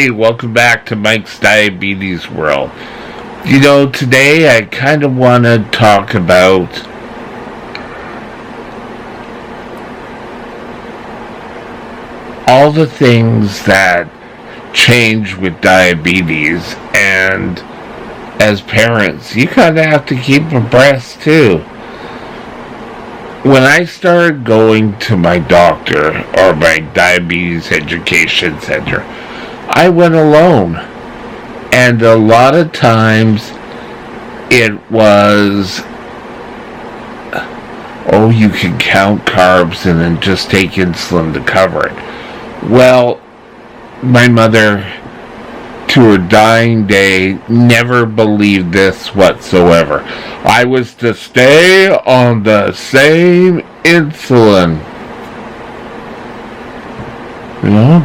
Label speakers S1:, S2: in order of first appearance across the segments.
S1: Hey, welcome back to Mike's Diabetes World. Today I kind of want to talk about all the things that change with diabetes, and as parents, you kind of have to keep abreast too. When I started going to my doctor or my diabetes education center, I went alone. And a lot of times it was, oh, you can count carbs and then just take insulin to cover it. Well, my mother, to her dying day, never believed this whatsoever. I was to stay on the same insulin.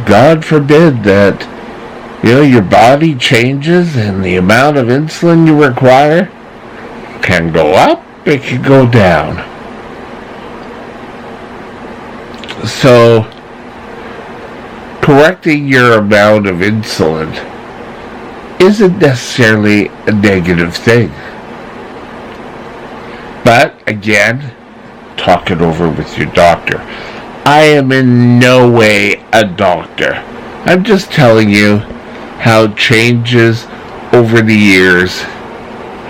S1: God forbid that, your body changes and the amount of insulin you require can go up, it can go down. So, correcting your amount of insulin isn't necessarily a negative thing. But, again, talk it over with your doctor. I am in no way a doctor. I'm just telling you how changes over the years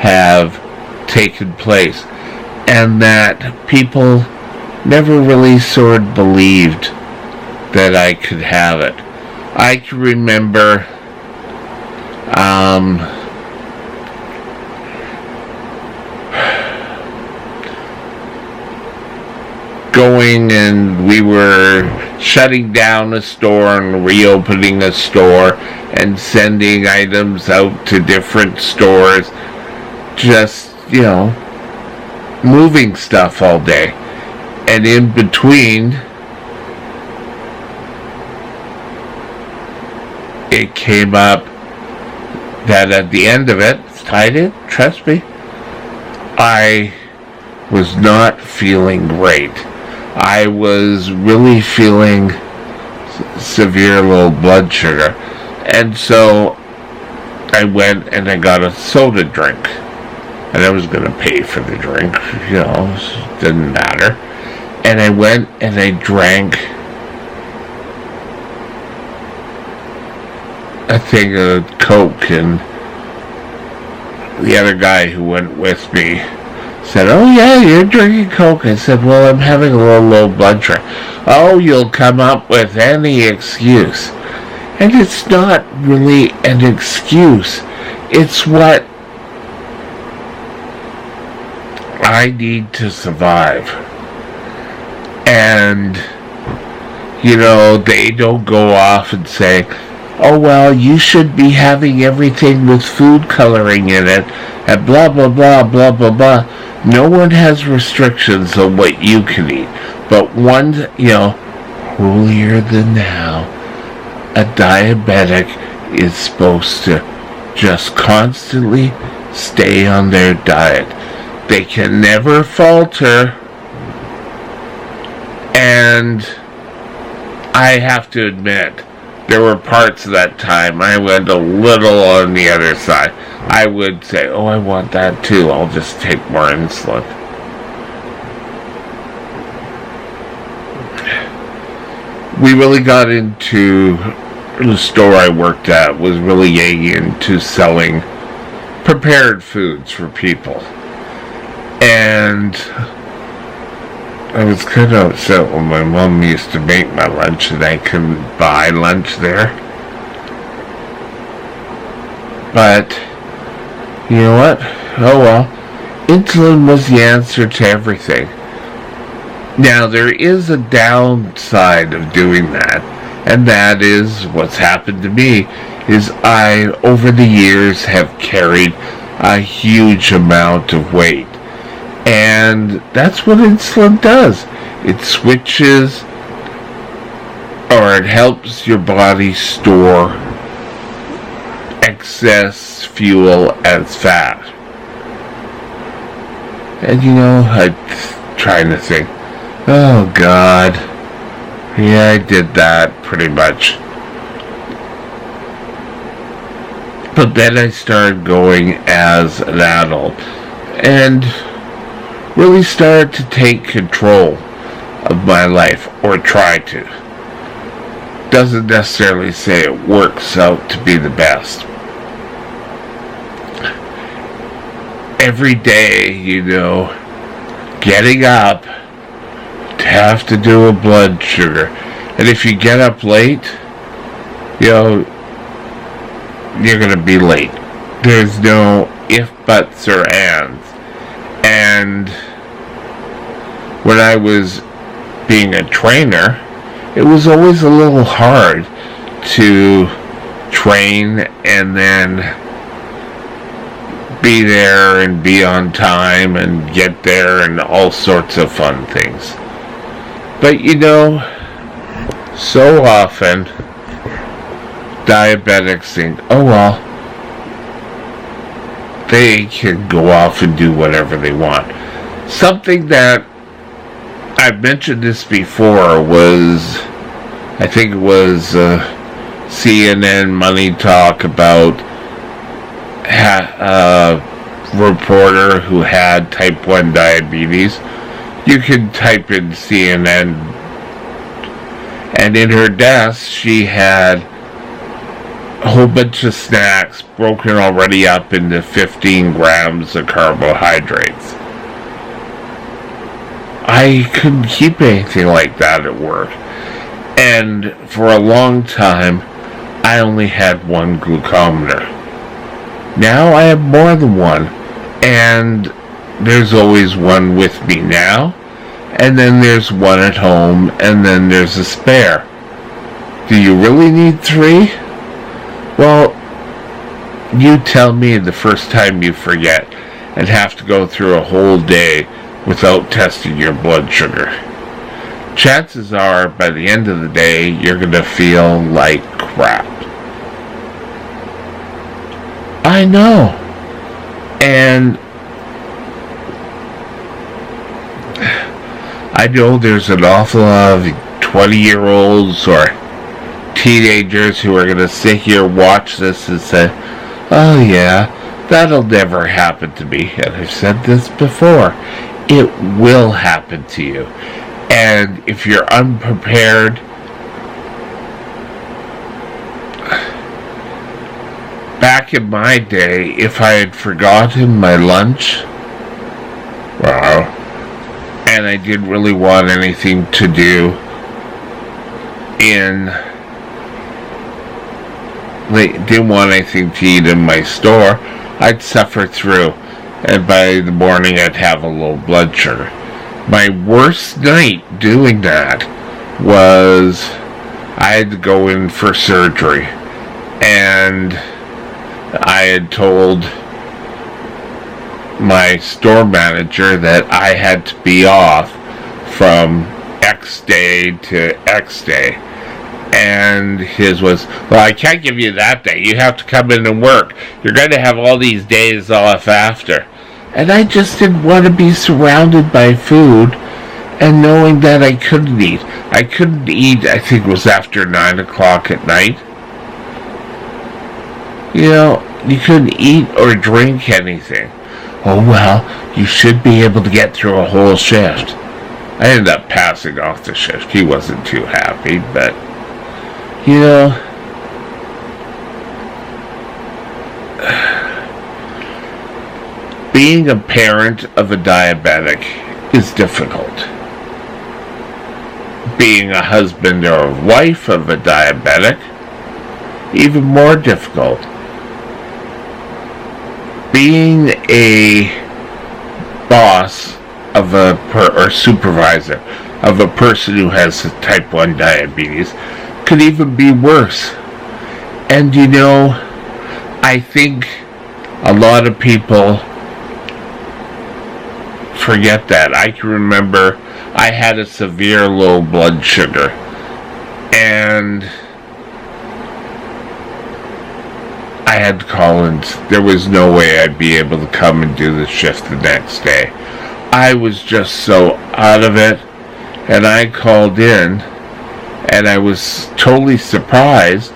S1: have taken place, and that people never really sort of believed that I could have it. I can remember going, and we were shutting down a store and reopening a store and sending items out to different stores, just, moving stuff all day. And in between, it came up that at the end of it, it's tied in, trust me, I was not feeling great. I was really feeling severe low blood sugar. And so I went and I got a soda drink. And I was going to pay for the drink, it didn't matter. And I went and I drank a thing of Coke, and the other guy who went with me said, "Oh yeah, you're drinking Coke." I said, "Well, I'm having a little low blood sugar." "Oh, you'll come up with any excuse." And it's not really an excuse. It's what I need to survive. And, they don't go off and say, "Oh, well, you should be having everything with food coloring in it," and blah, blah, blah, blah, blah, blah. No one has restrictions on what you can eat. But one, holier than thou, a diabetic is supposed to just constantly stay on their diet. They can never falter. And I have to admit, there were parts of that time I went a little on the other side. I would say, "Oh, I want that too. I'll just take more insulin." We really got into, the store I worked at was really getting into selling prepared foods for people. And I was kind of upset when my mom used to make my lunch and I couldn't buy lunch there. But, you know what? Oh well. Insulin was the answer to everything. Now, there is a downside of doing that, and that is what's happened to me, is I, over the years, have carried a huge amount of weight. And that's what insulin does. It switches, or it helps your body store excess fuel as fat. And I'm trying to think, oh God, yeah, I did that pretty much. But then I started going as an adult and really started to take control of my life, or try to. Doesn't necessarily say it works out to be the best. Every day, getting up to have to do a blood sugar. And if you get up late, you're going to be late. There's no if, buts, or ands. And when I was being a trainer, it was always a little hard to train and then be there and be on time and get there and all sorts of fun things. But so often diabetics think, oh well, they can go off and do whatever they want. Something that I've mentioned this before was, I think it was CNN Money Talk about a reporter who had type 1 diabetes. You can type in CNN, and in her desk she had a whole bunch of snacks broken already up into 15 grams of carbohydrates. I couldn't keep anything like that at work. And for a long time, I only had one glucometer. Now I have more than one. And there's always one with me now. And then there's one at home. And then there's a spare. Do you really need 3? Well, you tell me the first time you forget and have to go through a whole day without testing your blood sugar. Chances are, by the end of the day, you're going to feel like crap. I know. And I know there's an awful lot of 20-year-olds or teenagers who are going to sit here, watch this, and say, oh yeah, that'll never happen to me. And I've said this before. It will happen to you. And if you're unprepared, back in my day, if I had forgotten my lunch, and I didn't really want anything to do didn't want anything to eat in my store, I'd suffer through. And by the morning, I'd have a low blood sugar. My worst night doing that was I had to go in for surgery. And I had told my store manager that I had to be off from X day to X day. And his was, well, I can't give you that day. You have to come in and work. You're going to have all these days off after. And I just didn't want to be surrounded by food and knowing that I couldn't eat. I couldn't eat, I think it was after 9 o'clock at night. You couldn't eat or drink anything. Oh, well, you should be able to get through a whole shift. I ended up passing off the shift. He wasn't too happy, but being a parent of a diabetic is difficult. Being a husband or wife of a diabetic, even more difficult. Being a boss of or supervisor of a person who has type 1 diabetes could even be worse. And I think a lot of people forget that. I can remember I had a severe low blood sugar, and I had to call in. There was no way I'd be able to come and do the shift the next day. I was just so out of it, and I called in, and I was totally surprised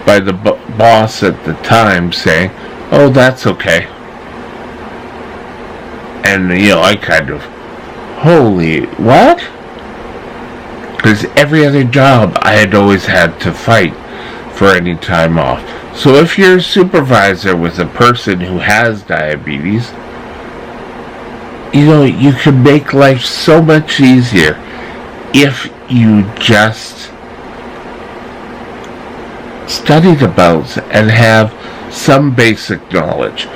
S1: by the boss at the time saying, "Oh, that's okay." And, I kind of, holy, what? Because every other job I had always had to fight for any time off. So if you're a supervisor with a person who has diabetes, you can make life so much easier if you just studied about and have some basic knowledge.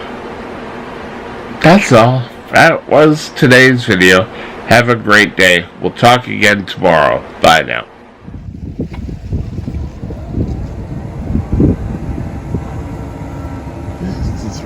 S1: That's all. That was today's video. Have a great day. We'll talk again tomorrow. Bye now.
S2: This is